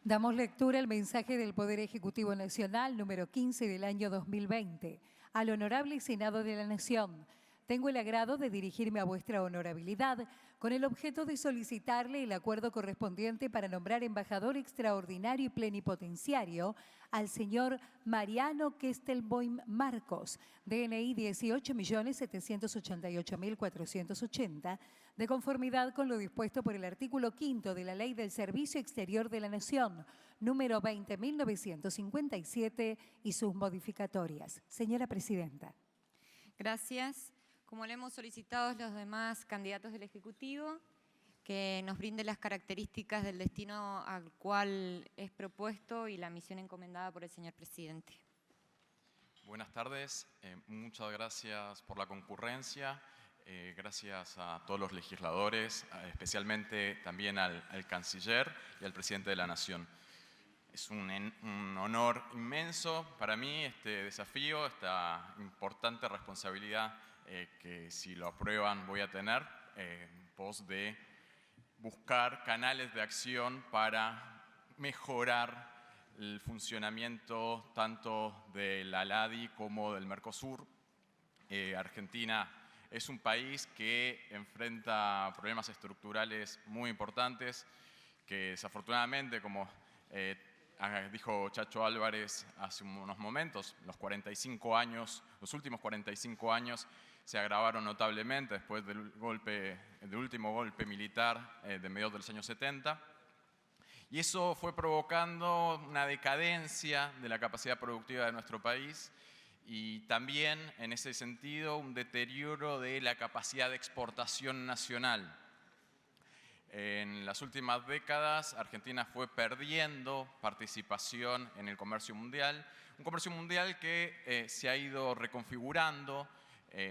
Damos lectura al mensaje del Poder Ejecutivo Nacional número 15 del año 2020. Al Honorable Senado de la Nación, tengo el agrado de dirigirme a vuestra honorabilidad con el objeto de solicitarle el acuerdo correspondiente para nombrar embajador extraordinario y plenipotenciario al señor Mariano Kestelboim Marcos, DNI 18.788.480, de conformidad con lo dispuesto por el artículo 5 de la Ley del Servicio Exterior de la Nación, número 20.957 y sus modificatorias. Señora Presidenta. Gracias. Como le hemos solicitado a los demás candidatos del Ejecutivo, que nos brinde las características del destino al cual es propuesto y la misión encomendada por el señor Presidente. Buenas tardes, muchas gracias por la concurrencia, gracias a todos los legisladores, especialmente también al Canciller y al Presidente de la Nación. Es un honor inmenso para mí este desafío, esta importante responsabilidad que si lo aprueban voy a tener, pos de buscar canales de acción para mejorar el funcionamiento tanto de la ALADI como del Mercosur. Argentina es un país que enfrenta problemas estructurales muy importantes que desafortunadamente, como dijo Chacho Álvarez hace unos momentos, los últimos 45 años se agravaron notablemente después del último golpe militar de mediados de los años 70. Y eso fue provocando una decadencia de la capacidad productiva de nuestro país y también, en ese sentido, un deterioro de la capacidad de exportación nacional. En las últimas décadas, Argentina fue perdiendo participación en el comercio mundial, un comercio mundial que se ha ido reconfigurando,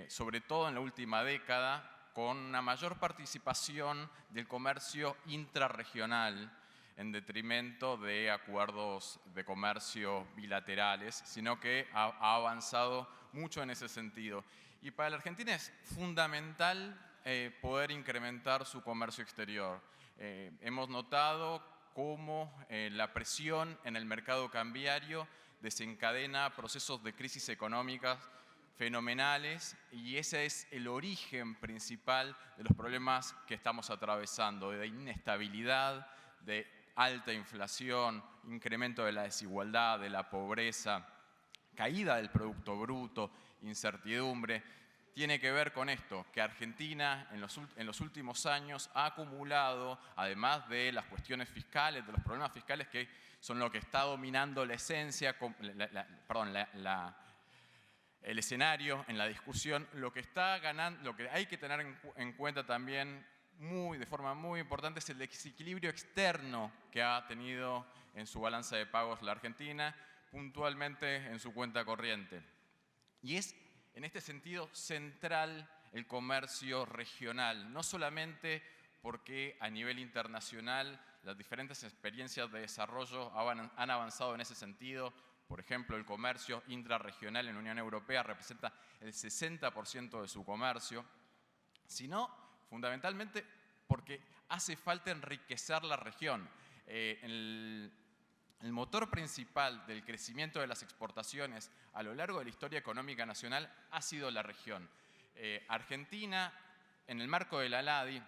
sobre todo en la última década, con una mayor participación del comercio intrarregional en detrimento de acuerdos de comercio bilaterales, sino que ha avanzado mucho en ese sentido. Y para la Argentina es fundamental poder incrementar su comercio exterior. Hemos notado cómo la presión en el mercado cambiario desencadena procesos de crisis económicas fenomenales y ese es el origen principal de los problemas que estamos atravesando, de inestabilidad, de alta inflación, incremento de la desigualdad, de la pobreza, caída del Producto Bruto, incertidumbre. Tiene que ver con esto, que Argentina en los últimos años ha acumulado, además de las cuestiones fiscales, de los problemas fiscales que son lo que está dominando la esencia, el escenario en la discusión, lo que hay que tener en cuenta también de forma muy importante es el desequilibrio externo que ha tenido en su balanza de pagos la Argentina, puntualmente en su cuenta corriente. Y es en este sentido central el comercio regional, no solamente porque a nivel internacional las diferentes experiencias de desarrollo han avanzado en ese sentido. Por ejemplo, el comercio intrarregional en la Unión Europea representa el 60% de su comercio, sino fundamentalmente porque hace falta enriquecer la región. El motor principal del crecimiento de las exportaciones a lo largo de la historia económica nacional ha sido la región. Argentina, en el marco de la ALADI,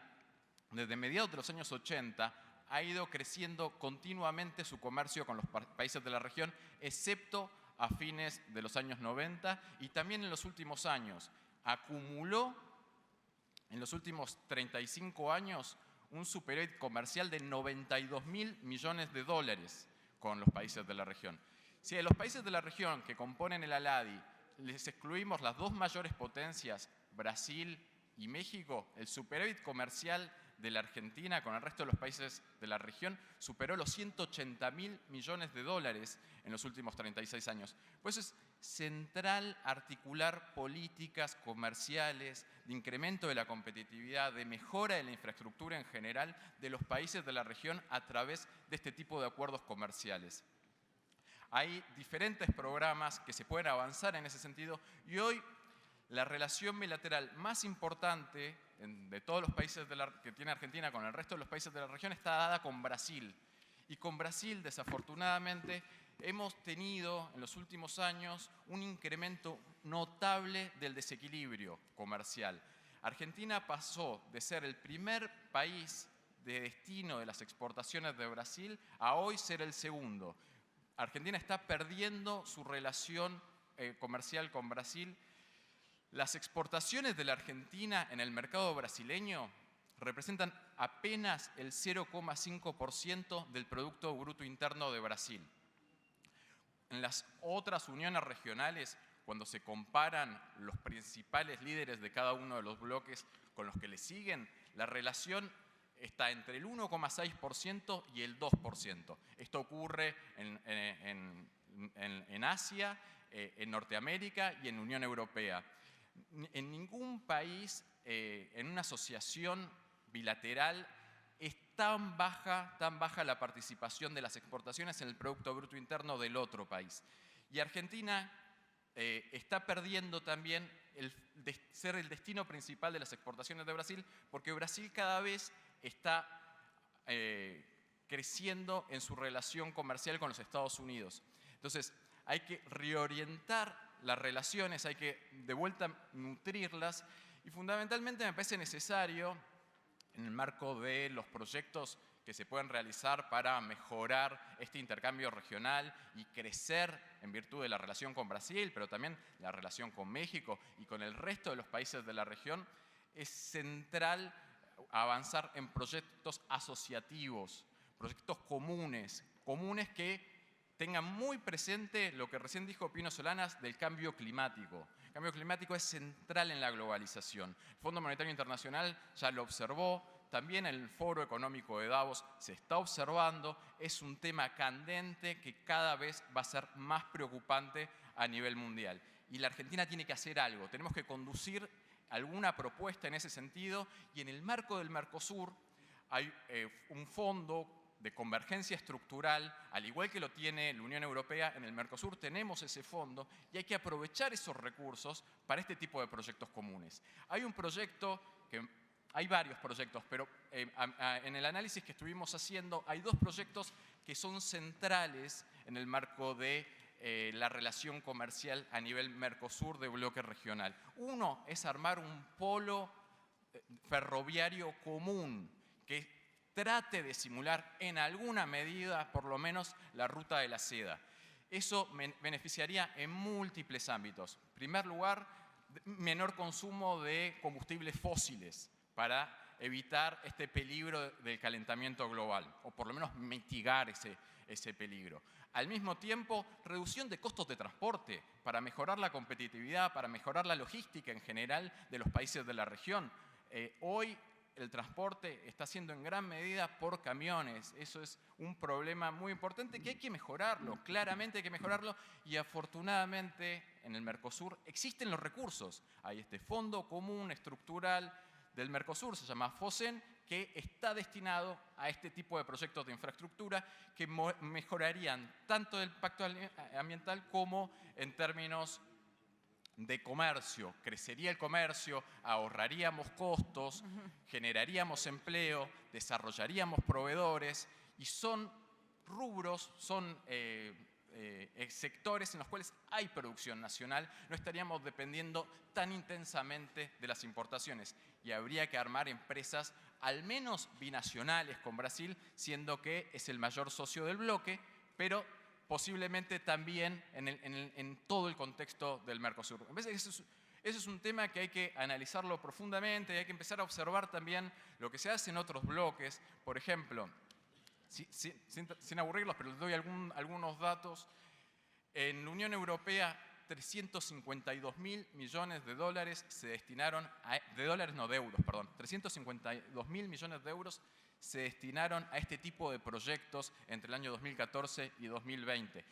desde mediados de los años 80, ha ido creciendo continuamente su comercio con los países de la región, excepto a fines de los años 90 y también en los últimos años. Acumuló en los últimos 35 años un superávit comercial de 92.000 millones de dólares con los países de la región. Si de los países de la región que componen el ALADI les excluimos las dos mayores potencias, Brasil y México, el superávit comercial de la Argentina con el resto de los países de la región superó los 180.000 millones de dólares en los últimos 36 años. Por eso es central articular políticas comerciales de incremento de la competitividad, de mejora de la infraestructura en general de los países de la región a través de este tipo de acuerdos comerciales. Hay diferentes programas que se pueden avanzar en ese sentido y hoy la relación bilateral más importante de todos los países que tiene Argentina con el resto de los países de la región está dada con Brasil. Y con Brasil, desafortunadamente, hemos tenido en los últimos años un incremento notable del desequilibrio comercial. Argentina pasó de ser el primer país de destino de las exportaciones de Brasil a hoy ser el segundo. Argentina está perdiendo su relación comercial con Brasil. Las exportaciones de la Argentina en el mercado brasileño representan apenas el 0,5% del Producto Bruto Interno de Brasil. En las otras uniones regionales, cuando se comparan los principales líderes de cada uno de los bloques con los que le siguen, la relación está entre el 1,6% y el 2%. Esto ocurre en Asia, en Norteamérica y en la Unión Europea. En ningún país, en una asociación bilateral, es tan baja la participación de las exportaciones en el Producto Bruto Interno del otro país. Y Argentina está perdiendo también ser el destino principal de las exportaciones de Brasil, porque Brasil cada vez está creciendo en su relación comercial con los Estados Unidos. Entonces, hay que reorientar las relaciones, hay que de vuelta nutrirlas, y fundamentalmente me parece necesario, en el marco de los proyectos que se pueden realizar para mejorar este intercambio regional y crecer en virtud de la relación con Brasil, pero también la relación con México y con el resto de los países de la región, es central avanzar en proyectos asociativos, proyectos comunes que tengan muy presente lo que recién dijo Pino Solanas del cambio climático. El cambio climático es central en la globalización. El Fondo Monetario Internacional ya lo observó, también el Foro Económico de Davos se está observando, es un tema candente que cada vez va a ser más preocupante a nivel mundial. Y la Argentina tiene que hacer algo, tenemos que conducir alguna propuesta en ese sentido, y en el marco del Mercosur hay un fondo de convergencia estructural, al igual que lo tiene la Unión Europea. En el Mercosur tenemos ese fondo y hay que aprovechar esos recursos para este tipo de proyectos comunes. Hay varios proyectos, pero en el análisis que estuvimos haciendo hay dos proyectos que son centrales en el marco de la relación comercial a nivel Mercosur de bloque regional. Uno es armar un polo ferroviario común que trate de simular en alguna medida, por lo menos, la ruta de la seda. Eso beneficiaría en múltiples ámbitos. En primer lugar, menor consumo de combustibles fósiles para evitar este peligro del calentamiento global, o por lo menos mitigar ese peligro. Al mismo tiempo, reducción de costos de transporte para mejorar la competitividad, para mejorar la logística en general de los países de la región. Hoy el transporte está siendo en gran medida por camiones. Eso es un problema muy importante que hay que mejorarlo, claramente hay que mejorarlo, y afortunadamente en el Mercosur existen los recursos. Hay este fondo común estructural del Mercosur, se llama FOSEN, que está destinado a este tipo de proyectos de infraestructura que mejorarían tanto el impacto ambiental como en términos de comercio. Crecería el comercio, ahorraríamos costos, generaríamos empleo, desarrollaríamos proveedores, y son rubros, son sectores en los cuales hay producción nacional. No estaríamos dependiendo tan intensamente de las importaciones, y habría que armar empresas al menos binacionales con Brasil, siendo que es el mayor socio del bloque, pero posiblemente también en todo el contexto del Mercosur. A veces ese es un tema que hay que analizarlo profundamente, y hay que empezar a observar también lo que se hace en otros bloques. Por ejemplo, sin aburrirlos, pero les doy algunos datos. En la Unión Europea, 352.000 millones de dólares se destinaron, de euros, 352.000 millones de euros se destinaron a este tipo de proyectos entre el año 2014 y 2020.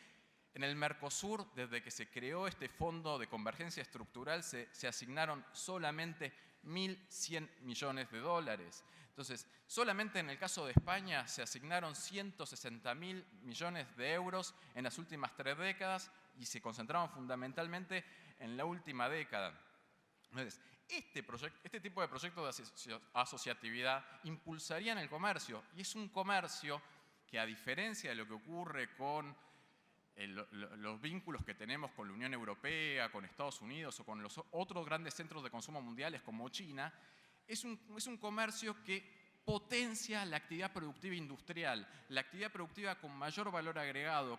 En el Mercosur, desde que se creó este fondo de convergencia estructural, se asignaron solamente 1.100 millones de dólares. Entonces, solamente en el caso de España se asignaron 160.000 millones de euros en las últimas 3 décadas, y se concentraron fundamentalmente en la última década. Entonces, este tipo de proyectos de asociatividad impulsarían el comercio, y es un comercio que a diferencia de lo que ocurre con los vínculos que tenemos con la Unión Europea, con Estados Unidos o con los otros grandes centros de consumo mundiales como China, es un comercio que potencia la actividad productiva industrial, la actividad productiva con mayor valor agregado,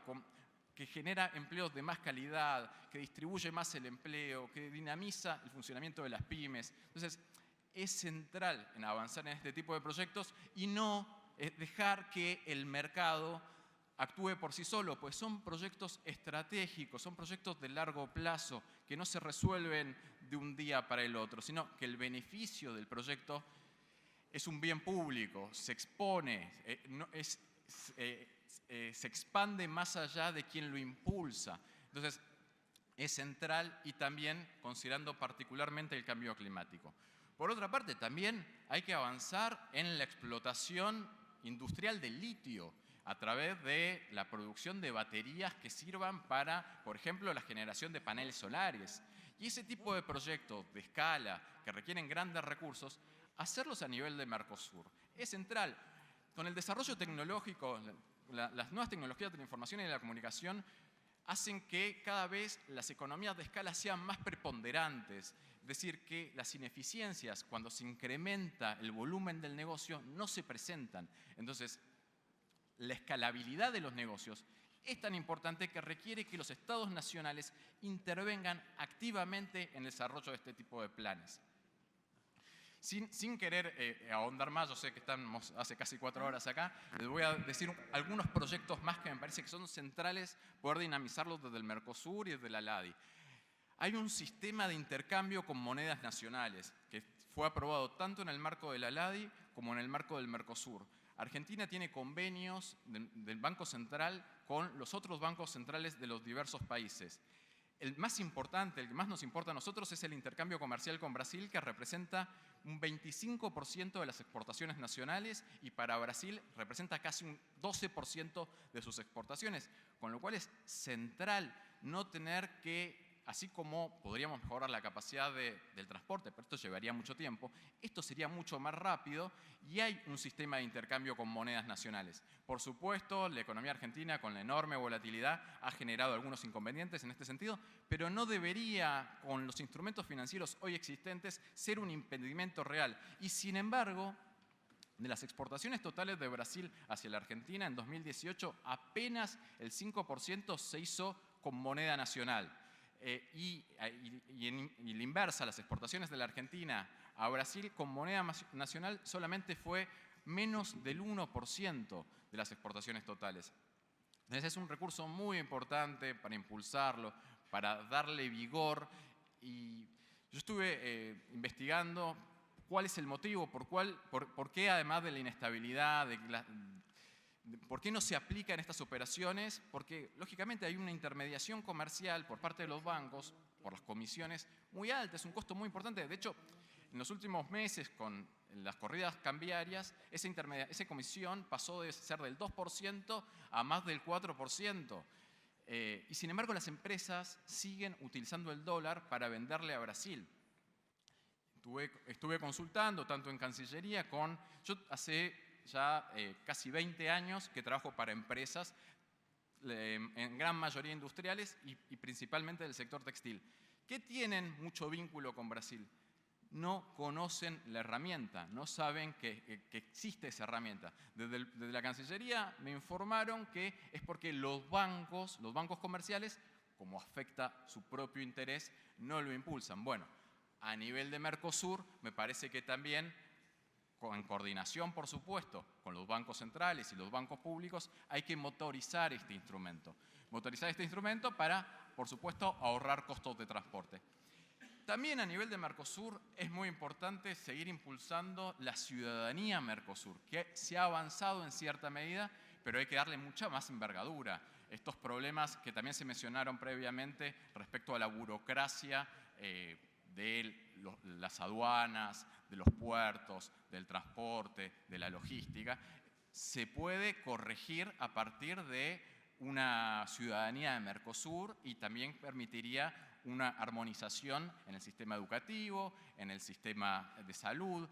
que genera empleos de más calidad, que distribuye más el empleo, que dinamiza el funcionamiento de las pymes. Entonces, es central en avanzar en este tipo de proyectos y no dejar que el mercado actúe por sí solo, pues son proyectos estratégicos, son proyectos de largo plazo que no se resuelven de un día para el otro, sino que el beneficio del proyecto es un bien público, se expone, se expande más allá de quien lo impulsa. Entonces, es central y también considerando particularmente el cambio climático. Por otra parte, también hay que avanzar en la explotación industrial del litio a través de la producción de baterías que sirvan para, por ejemplo, la generación de paneles solares. Y ese tipo de proyectos de escala que requieren grandes recursos, hacerlos a nivel de Mercosur es central. Con el desarrollo tecnológico, las nuevas tecnologías de la información y de la comunicación hacen que cada vez las economías de escala sean más preponderantes. Es decir, que las ineficiencias, cuando se incrementa el volumen del negocio, no se presentan. Entonces, la escalabilidad de los negocios es tan importante que requiere que los estados nacionales intervengan activamente en el desarrollo de este tipo de planes. Sin querer ahondar más, yo sé que estamos hace casi 4 horas acá, les voy a decir algunos proyectos más que me parece que son centrales poder dinamizarlos desde el Mercosur y desde la LADI. Hay un sistema de intercambio con monedas nacionales que fue aprobado tanto en el marco de la LADI como en el marco del Mercosur. Argentina tiene convenios del Banco Central con los otros bancos centrales de los diversos países. El más importante, el que más nos importa a nosotros, es el intercambio comercial con Brasil, que representa un 25% de las exportaciones nacionales y para Brasil representa casi un 12% de sus exportaciones, con lo cual es central no tener que, así como podríamos mejorar la capacidad del transporte, pero esto llevaría mucho tiempo, esto sería mucho más rápido y hay un sistema de intercambio con monedas nacionales. Por supuesto, la economía argentina, con la enorme volatilidad, ha generado algunos inconvenientes en este sentido, pero no debería, con los instrumentos financieros hoy existentes, ser un impedimento real. Y sin embargo, de las exportaciones totales de Brasil hacia la Argentina en 2018, apenas el 5% se hizo con moneda nacional. Y la inversa, las exportaciones de la Argentina a Brasil con moneda nacional solamente fue menos del 1% de las exportaciones totales. Entonces es un recurso muy importante para impulsarlo, para darle vigor. Y yo estuve investigando cuál es el motivo, por qué además de la inestabilidad, ¿por qué no se aplican estas operaciones? Porque, lógicamente, hay una intermediación comercial por parte de los bancos, por las comisiones, muy alta, es un costo muy importante. De hecho, en los últimos meses, con las corridas cambiarias, esa comisión pasó de ser del 2% a más del 4%. Y, sin embargo, las empresas siguen utilizando el dólar para venderle a Brasil. Estuve consultando, tanto en Cancillería yo hace ya casi 20 años que trabajo para empresas, en gran mayoría industriales y principalmente del sector textil, que tienen mucho vínculo con Brasil. No conocen la herramienta, no saben que existe esa herramienta. Desde la Cancillería me informaron que es porque los bancos comerciales, como afecta su propio interés, no lo impulsan. Bueno, a nivel de Mercosur me parece que también, en coordinación, por supuesto, con los bancos centrales y los bancos públicos, hay que motorizar este instrumento. Motorizar este instrumento para, por supuesto, ahorrar costos de transporte. También a nivel de Mercosur es muy importante seguir impulsando la ciudadanía Mercosur, que se ha avanzado en cierta medida, pero hay que darle mucha más envergadura. Estos problemas que también se mencionaron previamente respecto a la burocracia de las aduanas, de los puertos, del transporte, de la logística, se puede corregir a partir de una ciudadanía de Mercosur y también permitiría una armonización en el sistema educativo, en el sistema de salud.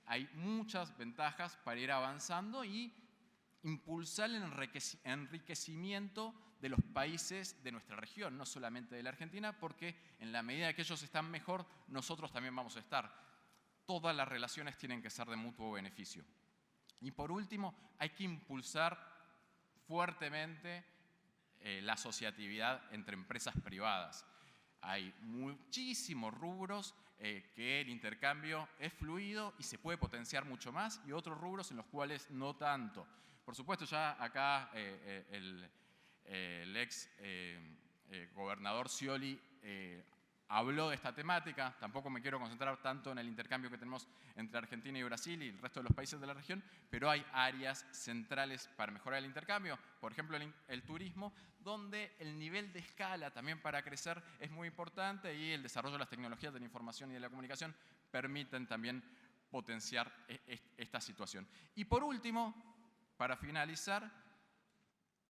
Hay muchas ventajas para ir avanzando y impulsar el enriquecimiento de los países de nuestra región, no solamente de la Argentina, porque en la medida que ellos están mejor, nosotros también vamos a estar. Todas las relaciones tienen que ser de mutuo beneficio. Y por último, hay que impulsar fuertemente la asociatividad entre empresas privadas. Hay muchísimos rubros que el intercambio es fluido y se puede potenciar mucho más, y otros rubros en los cuales no tanto. Por supuesto, ya acá el ex gobernador Scioli habló de esta temática. Tampoco me quiero concentrar tanto en el intercambio que tenemos entre Argentina y Brasil y el resto de los países de la región, pero hay áreas centrales para mejorar el intercambio, por ejemplo el turismo, donde el nivel de escala también para crecer es muy importante, y el desarrollo de las tecnologías de la información y de la comunicación permiten también potenciar esta situación. Y por último, para finalizar,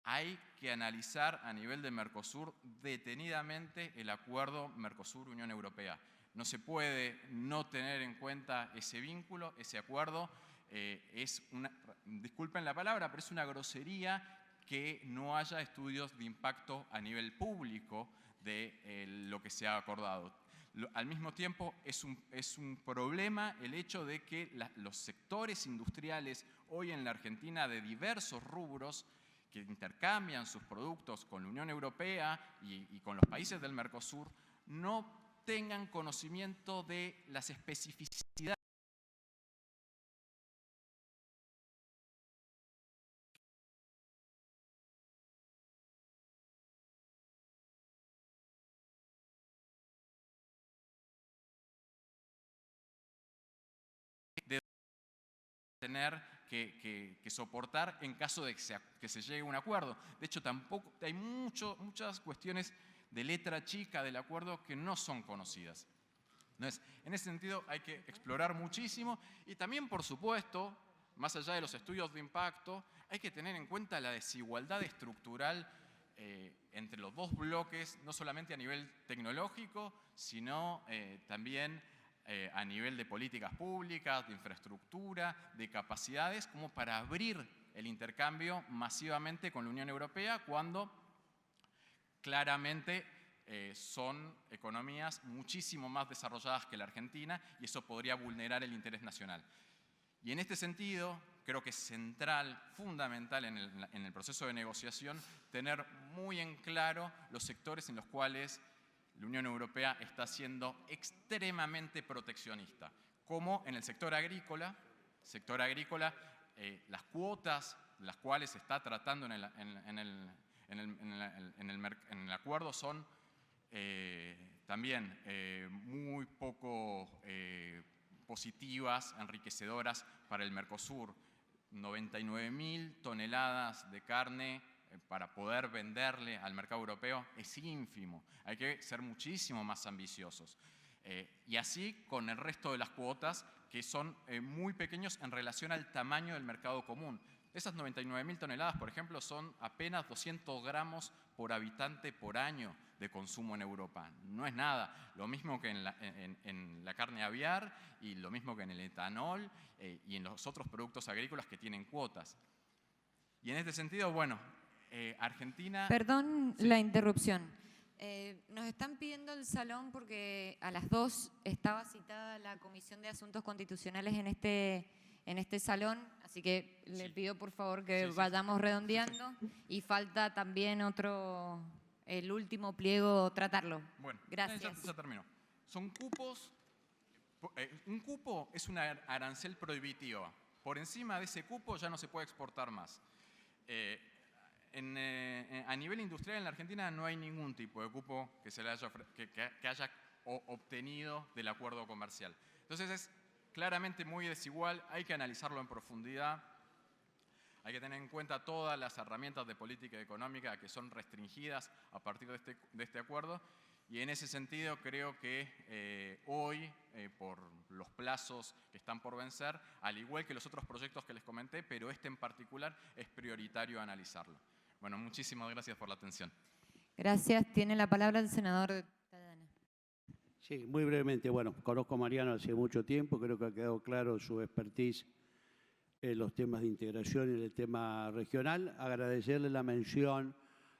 hay que analizar a nivel de Mercosur detenidamente el acuerdo Mercosur-Unión Europea. No se puede no tener en cuenta ese vínculo, ese acuerdo. Disculpen la palabra, pero es una grosería que no haya estudios de impacto a nivel público de lo que se ha acordado. Al mismo tiempo, es un problema el hecho de que los sectores industriales hoy en la Argentina de diversos rubros que intercambian sus productos con la Unión Europea y con los países del Mercosur no tengan conocimiento de las especificidades de tener que soportar en caso de que se llegue a un acuerdo. De hecho, tampoco hay muchas cuestiones de letra chica del acuerdo que no son conocidas. Entonces, en ese sentido hay que explorar muchísimo, y también, por supuesto, más allá de los estudios de impacto, hay que tener en cuenta la desigualdad estructural entre los dos bloques, no solamente a nivel tecnológico, sino también a nivel de políticas públicas, de infraestructura, de capacidades, como para abrir el intercambio masivamente con la Unión Europea, cuando claramente son economías muchísimo más desarrolladas que la Argentina, y eso podría vulnerar el interés nacional. Y en este sentido, creo que es central, fundamental en el proceso de negociación, tener muy en claro los sectores en los cuales la Unión Europea está siendo extremadamente proteccionista, como en el sector agrícola. Las cuotas las cuales se está tratando en el acuerdo son también muy poco positivas, enriquecedoras para el Mercosur. 99.000 toneladas de carne para poder venderle al mercado europeo es ínfimo. Hay que ser muchísimo más ambiciosos. Y así con el resto de las cuotas, que son muy pequeños en relación al tamaño del mercado común. Esas 99.000 toneladas, por ejemplo, son apenas 200 gramos por habitante por año de consumo en Europa. No es nada. Lo mismo que en la carne aviar, y lo mismo que en el etanol y en los otros productos agrícolas que tienen cuotas. Y en este sentido, bueno, Argentina... Perdón ¿sí? la interrupción. Nos están pidiendo el salón porque a las 2 estaba citada la Comisión de Asuntos Constitucionales en este salón, así que le pido por favor que vayamos redondeando, y falta también el último pliego, tratarlo. Bueno, gracias. Ya terminó. Son cupos. Un cupo es una arancel prohibitiva. Por encima de ese cupo ya no se puede exportar más. A nivel industrial en la Argentina no hay ningún tipo de cupo que haya obtenido del acuerdo comercial. Entonces es claramente muy desigual, hay que analizarlo en profundidad, hay que tener en cuenta todas las herramientas de política económica que son restringidas a partir de este acuerdo, y en ese sentido creo que hoy, por los plazos que están por vencer, al igual que los otros proyectos que les comenté, pero este en particular, es prioritario analizarlo. Bueno, muchísimas gracias por la atención. Gracias. Tiene la palabra el senador Tadana. Sí, muy brevemente. Bueno, conozco a Mariano hace mucho tiempo, creo que ha quedado claro su expertise en los temas de integración y en el tema regional. Agradecerle la mención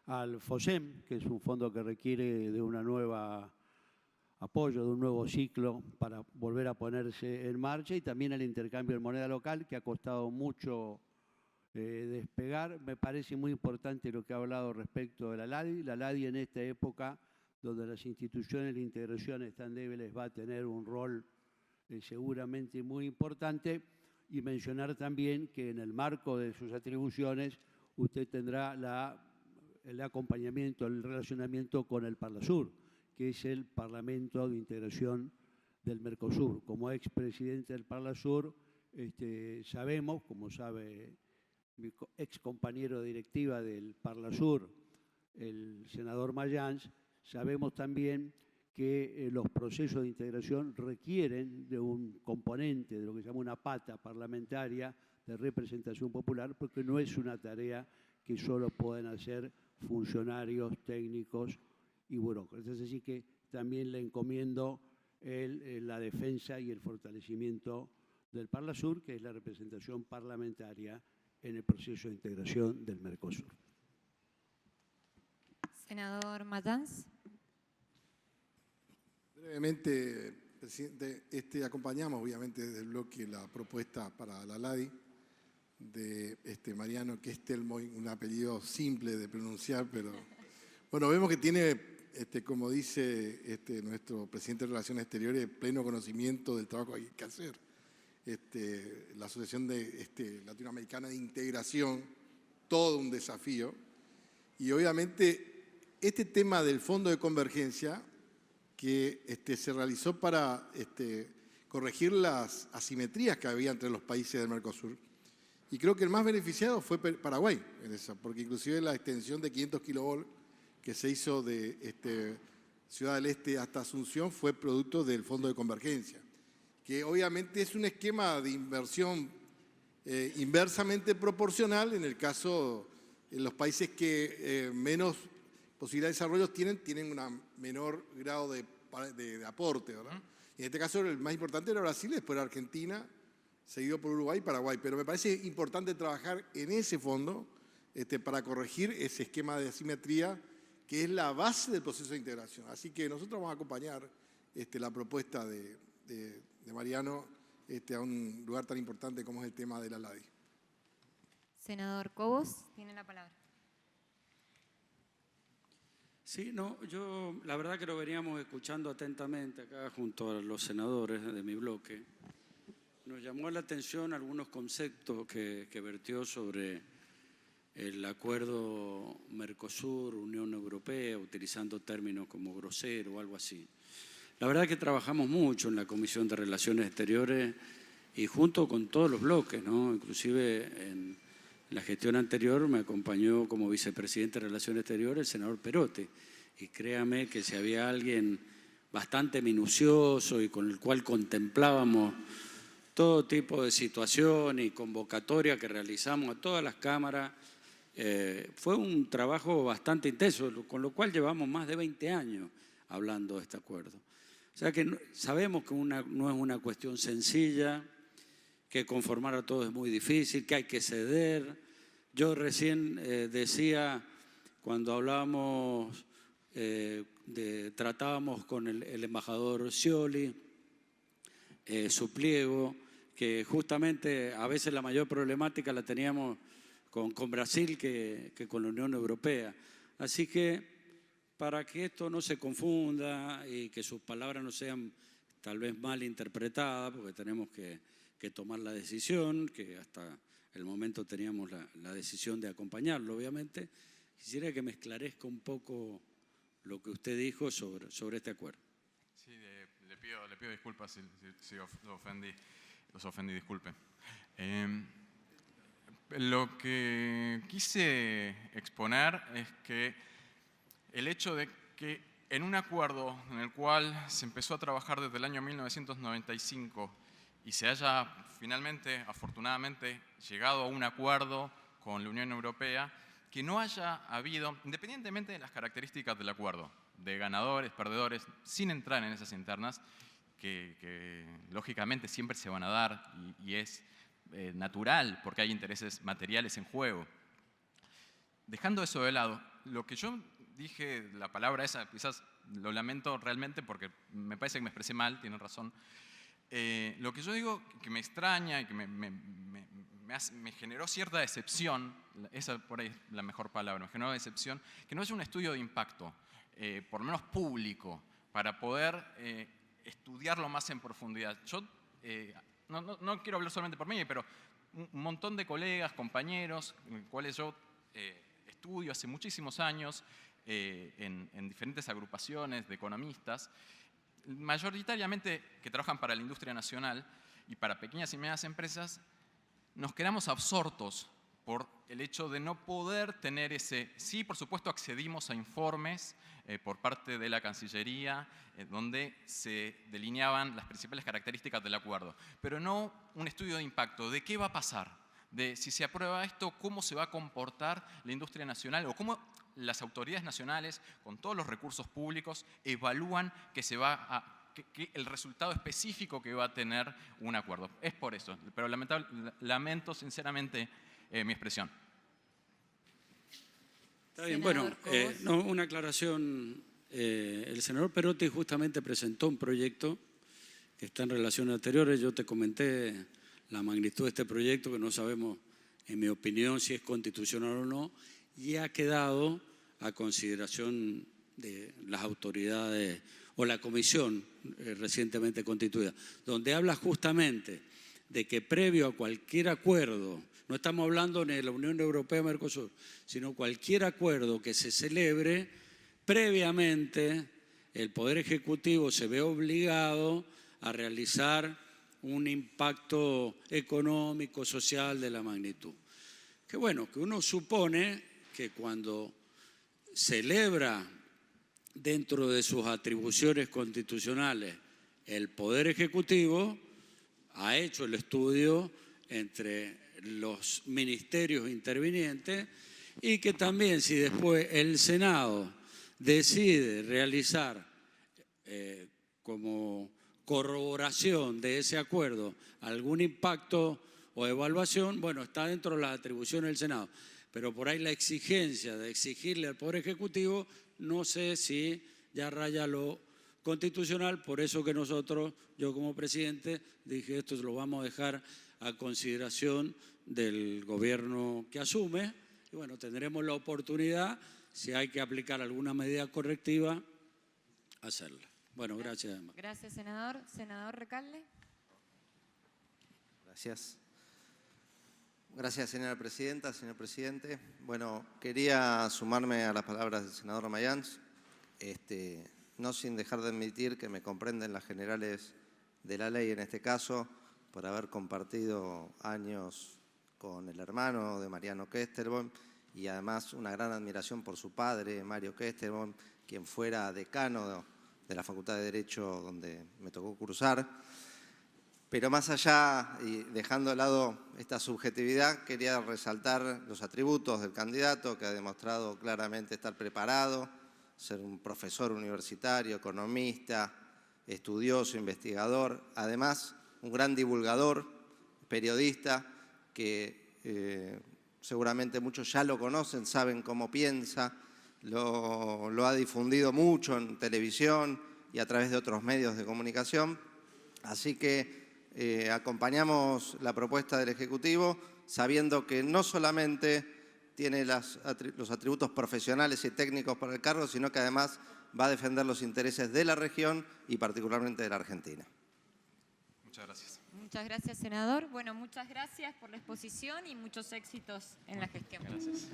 al FOSEM, que es un fondo que requiere de una nueva apoyo, de un nuevo ciclo para volver a ponerse en marcha, y también el intercambio de moneda local, que ha costado mucho despegar. Me parece muy importante lo que ha hablado respecto de la LADI. La LADI en esta época, donde las instituciones de integración están débiles, va a tener un rol seguramente muy importante. Y mencionar también que en el marco de sus atribuciones usted tendrá el acompañamiento, el relacionamiento con el Parlasur, que es el Parlamento de Integración del Mercosur. Como expresidente del Parlasur, sabemos, como sabe mi ex compañero de directiva del Parlasur, el senador Mayans, sabemos también que los procesos de integración requieren de un componente, de lo que se llama una pata parlamentaria de representación popular, porque no es una tarea que solo pueden hacer funcionarios técnicos y burócratas. Así que también le encomiendo la defensa y el fortalecimiento del Parlasur, que es la representación parlamentaria en el proceso de integración del Mercosur. Senador Mayans. Brevemente, presidente, acompañamos obviamente desde el bloque la propuesta para la LADI de Mariano Kestelmoy, un apellido simple de pronunciar, pero bueno, vemos que tiene, como dice nuestro presidente de Relaciones Exteriores, pleno conocimiento del trabajo que hay que hacer. La Asociación Latinoamericana de Integración, todo un desafío. Y obviamente este tema del Fondo de Convergencia que se realizó para corregir las asimetrías que había entre los países del Mercosur. Y creo que el más beneficiado fue Paraguay en eso, porque inclusive la extensión de 500 kilovolts que se hizo de Ciudad del Este hasta Asunción fue producto del Fondo de Convergencia, que obviamente es un esquema de inversión inversamente proporcional en el caso de los países que menos posibilidad de desarrollo tienen un menor grado de aporte, ¿verdad? Y en este caso el más importante era Brasil, después era Argentina, seguido por Uruguay y Paraguay. Pero me parece importante trabajar en ese fondo para corregir ese esquema de asimetría que es la base del proceso de integración. Así que nosotros vamos a acompañar la propuesta de Mariano a un lugar tan importante como es el tema de la LADI. Senador Cobos, tiene la palabra. Sí, no, yo la verdad que lo veníamos escuchando atentamente acá junto a los senadores de mi bloque. Nos llamó la atención algunos conceptos que vertió sobre el acuerdo Mercosur-Unión Europea, utilizando términos como grosero o algo así. La verdad que trabajamos mucho en la Comisión de Relaciones Exteriores y junto con todos los bloques, ¿no? Inclusive en la gestión anterior me acompañó como vicepresidente de Relaciones Exteriores el senador Perotti. Y créame que si había alguien bastante minucioso y con el cual contemplábamos todo tipo de situación y convocatoria que realizamos a todas las cámaras, fue un trabajo bastante intenso, con lo cual llevamos más de 20 años hablando de este acuerdo. O sea que sabemos que no es una cuestión sencilla, que conformar a todos es muy difícil, que hay que ceder. Yo recién decía, cuando hablábamos, tratábamos con el embajador Scioli, su pliego, que justamente a veces la mayor problemática la teníamos con Brasil que con la Unión Europea. Así que para que esto no se confunda y que sus palabras no sean tal vez mal interpretadas, porque tenemos que tomar la decisión, que hasta el momento teníamos la decisión de acompañarlo, obviamente, quisiera que me esclarezca un poco lo que usted dijo sobre este acuerdo. Sí, le pido disculpas si los ofendí, disculpen. Lo que quise exponer es que el hecho de que en un acuerdo en el cual se empezó a trabajar desde el año 1995 y se haya finalmente, afortunadamente, llegado a un acuerdo con la Unión Europea, que no haya habido, independientemente de las características del acuerdo, de ganadores, perdedores, sin entrar en esas internas, que lógicamente siempre se van a dar y es natural, porque hay intereses materiales en juego. Dejando eso de lado, lo que yo dije, la palabra esa, quizás lo lamento realmente porque me parece que me expresé mal, tienen razón. Lo que yo digo que me extraña y que me generó cierta decepción, esa por ahí es la mejor palabra, me generó decepción, que no haya un estudio de impacto, por lo menos público, para poder estudiarlo más en profundidad. Yo no quiero hablar solamente por mí, pero un montón de colegas, compañeros, con los cuales yo estudio hace muchísimos años en diferentes agrupaciones de economistas, mayoritariamente que trabajan para la industria nacional y para pequeñas y medianas empresas, nos quedamos absortos por el hecho de no poder tener ese... Sí, por supuesto, accedimos a informes por parte de la Cancillería donde se delineaban las principales características del acuerdo, pero no un estudio de impacto de qué va a pasar, de si se aprueba esto, cómo se va a comportar la industria nacional o cómo las autoridades nacionales, con todos los recursos públicos, evalúan que el resultado específico que va a tener un acuerdo. Es por eso, pero lamento sinceramente mi expresión. Está bien, bueno, una aclaración. El senador Perotti justamente presentó un proyecto que está en relaciones anteriores. Yo te comenté la magnitud de este proyecto, que no sabemos, en mi opinión, si es constitucional o no, y ha quedado a consideración de las autoridades o la comisión recientemente constituida, donde habla justamente de que previo a cualquier acuerdo, no estamos hablando ni de la Unión Europea o Mercosur, sino cualquier acuerdo que se celebre, previamente el Poder Ejecutivo se ve obligado a realizar un impacto económico, social de la magnitud. Que bueno, que uno supone que cuando celebra dentro de sus atribuciones constitucionales el Poder Ejecutivo, ha hecho el estudio entre los ministerios intervinientes y que también si después el Senado decide realizar como corroboración de ese acuerdo algún impacto o evaluación, bueno, está dentro de las atribuciones del Senado. Pero por ahí la exigencia de exigirle al Poder Ejecutivo, no sé si ya raya lo constitucional, por eso que nosotros, yo como presidente, dije esto lo vamos a dejar a consideración del gobierno que asume, y bueno, tendremos la oportunidad, si hay que aplicar alguna medida correctiva, hacerla. Bueno, gracias. Gracias, senador. Senador Recalde. Gracias. Gracias, señora presidenta, señor presidente. Bueno, quería sumarme a las palabras del senador Mayans, no sin dejar de admitir que me comprenden las generales de la ley en este caso, por haber compartido años con el hermano de Mariano Kesterbohm y además una gran admiración por su padre, Mario Kesterbohm, quien fuera decano de la Facultad de Derecho donde me tocó cursar. Pero más allá, y dejando de lado esta subjetividad, quería resaltar los atributos del candidato, que ha demostrado claramente estar preparado, ser un profesor universitario, economista, estudioso, investigador, además un gran divulgador, periodista, que seguramente muchos ya lo conocen, saben cómo piensa, lo ha difundido mucho en televisión y a través de otros medios de comunicación. Así que acompañamos la propuesta del Ejecutivo sabiendo que no solamente tiene los atributos profesionales y técnicos para el cargo, sino que además va a defender los intereses de la región y particularmente de la Argentina. Muchas gracias. Muchas gracias, senador. Bueno, muchas gracias por la exposición y muchos éxitos en la gestión. Gracias.